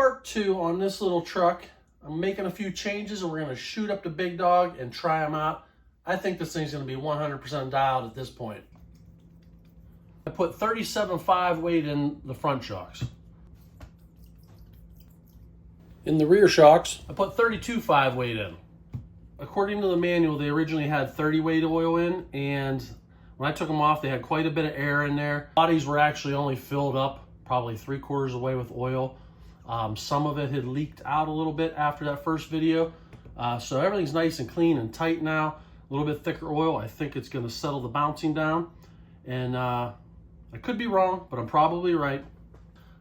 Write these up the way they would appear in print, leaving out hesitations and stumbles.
part 2 on this little truck. I'm making a few changes and we're going to shoot up the big dog and try them out. I think this thing's going to be 100% dialed at this point. I put 37.5 weight in the front shocks. In the rear shocks, I put 32.5 weight in. According to the manual, they originally had 30 weight oil in, and when I took them off, they had quite a bit of air in there. Bodies were actually only filled up probably 3/4 away with oil. Some of it had leaked out a little bit after that first video. So everything's nice and clean and tight now. A little bit thicker oil. I think it's going to settle the bouncing down. And I could be wrong, but I'm probably right.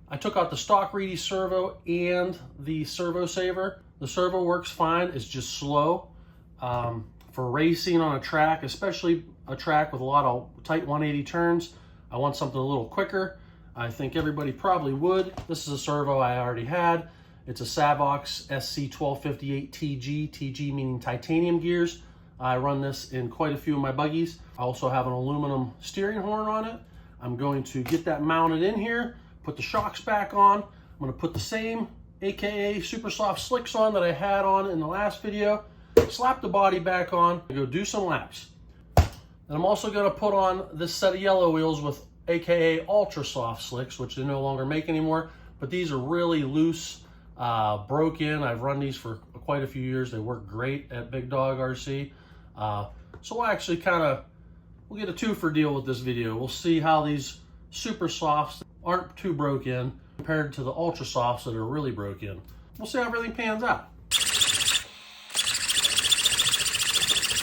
I took out the stock Reedy servo and the servo saver. The servo works fine. It's just slow. For racing on a track, especially a track with a lot of tight 180 turns, I want something a little quicker. I think everybody probably would. This is a servo I already had. It's a Savox SC1258 TG, TG meaning titanium gears. I run this in quite a few of my buggies. I also have an aluminum steering horn on it. I'm going to get that mounted in here, put the shocks back on. I'm going to put the same AKA super soft slicks on that I had on in the last video, slap the body back on, and go do some laps. And I'm also going to put on this set of yellow wheels with AKA ultra soft slicks, which they no longer make anymore, but these are really loose, broke in. I've run these for quite a few years. They work great at Big Dog RC. So we'll actually we'll get a 2-for deal with this video. We'll see how these super softs aren't too broke in compared to the ultra softs that are really broke in. We'll see how everything pans out.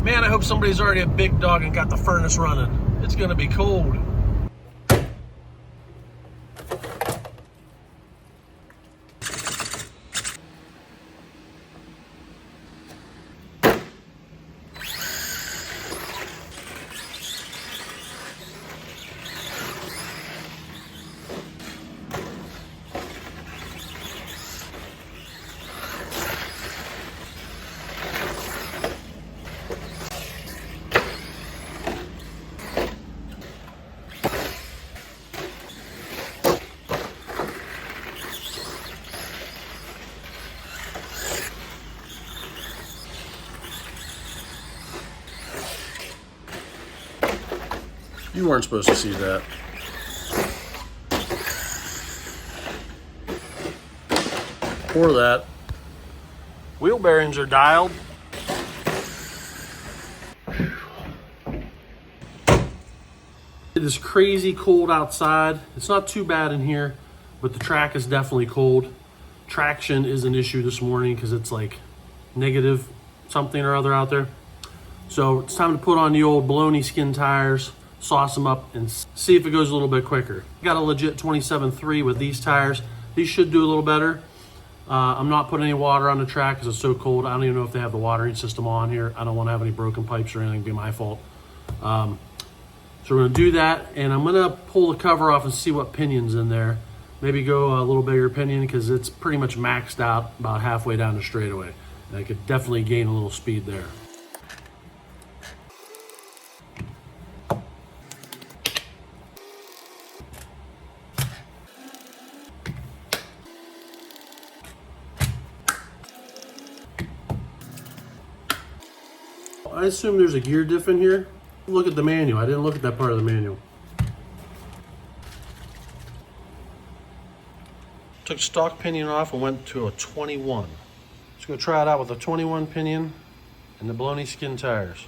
Man, I hope somebody's already a Big Dog and got the furnace running. It's gonna be cold. You weren't supposed to see that. Pour that. Wheel bearings are dialed. It is crazy cold outside. It's not too bad in here, but the track is definitely cold. Traction is an issue this morning because it's like negative something or other out there. So it's time to put on the old baloney skin tires, sauce them up, and see if it goes a little bit quicker. I got a legit 27.3 with these tires. These should do a little better. I'm not putting any water on the track because it's so cold. I don't even know if they have the watering system on here. I don't want to have any broken pipes or anything. It'd be my fault. So we're going to do that, and I'm going to pull the cover off and see what pinion's in there. Maybe go a little bigger pinion because it's pretty much maxed out about halfway down the straightaway. And I could definitely gain a little speed there. I assume there's a gear diff in here. Look at the manual. I didn't look at that part of the manual. Took stock pinion off and went to a 21. Let's go try it out with a 21 pinion and the baloney skin tires.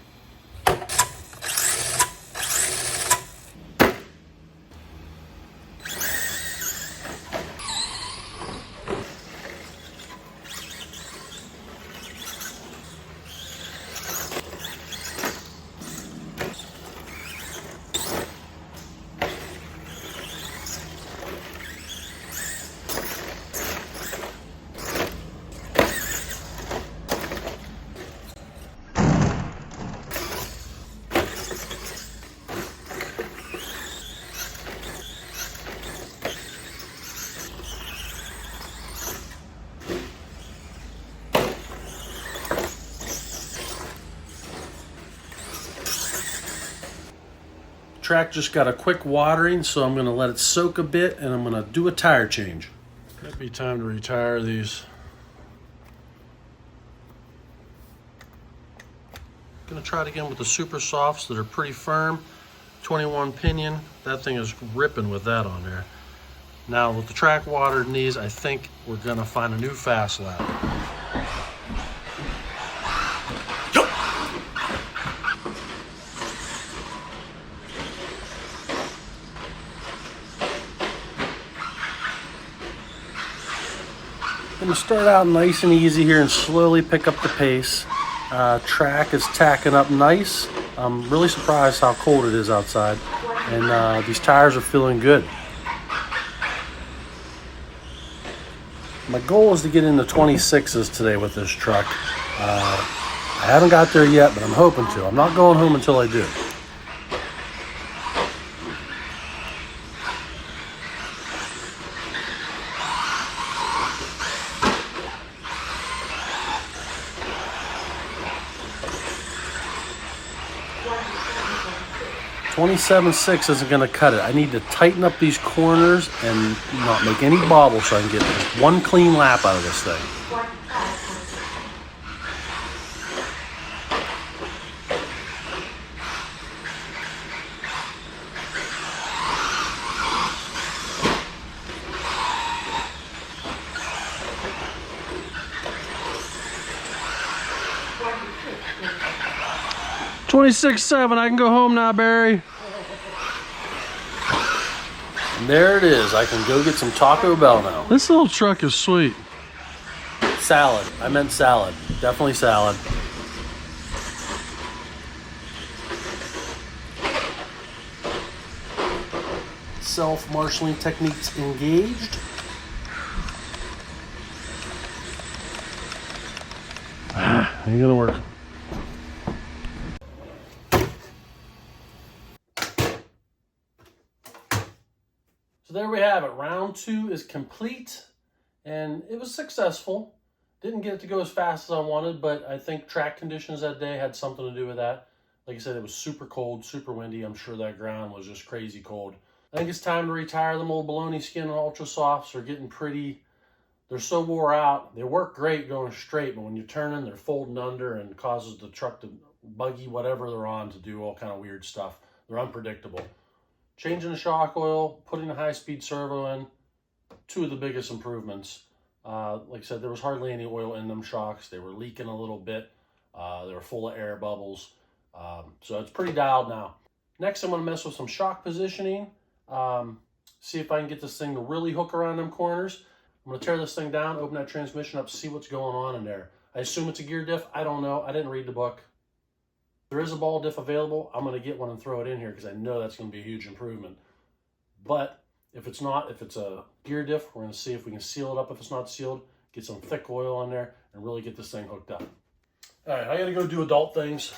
Track just got a quick watering, so I'm going to let it soak a bit and I'm going to do a tire change. Might be time to retire these. Gonna try it again with the super softs that are pretty firm. 21 pinion, that thing is ripping with that on there. Now with the track watered knees, I think we're gonna find a new fast lap. Gonna start out nice and easy here and slowly pick up the pace. Track is tacking up nice. I'm really surprised how cold it is outside, and these tires are feeling good. My goal is to get into 26s today with this truck. I haven't got there yet, but I'm hoping to. I'm not going home until I do. .27.6 isn't going to cut it. I need to tighten up these corners and not make any bobble so I can get one clean lap out of this thing. .26.7, I can go home now, Barry. And there it is. I can go get some Taco Bell now. This little truck is sweet. Salad. I meant salad. Definitely salad. Self-marshalling techniques engaged. Ain't gonna work. So there we have it. Round 2 is complete, and it was successful. Didn't get it to go as fast as I wanted, but I think track conditions that day had something to do with that. Like I said, it was super cold, super windy. I'm sure that ground was just crazy cold. I think it's time to retire them old baloney skin Ultra Softs. They're getting pretty, they're so wore out. They work great going straight, but when you're turning, they're folding under and causes the truck to buggy whatever they're on to do all kind of weird stuff. They're unpredictable. Changing the shock oil, putting a high-speed servo in, 2 of the biggest improvements. Like I said, there was hardly any oil in them shocks. They were leaking a little bit. They were full of air bubbles. So it's pretty dialed now. Next, I'm going to mess with some shock positioning. See if I can get this thing to really hook around them corners. I'm going to tear this thing down, open that transmission up, see what's going on in there. I assume it's a gear diff. I don't know. I didn't read the book. There is a ball diff available. I'm going to get one and throw it in here because I know that's going to be a huge improvement. But if it's not, if it's a gear diff, we're going to see if we can seal it up if it's not sealed, get some thick oil on there, and really get this thing hooked up. All right, I got to go do adult things.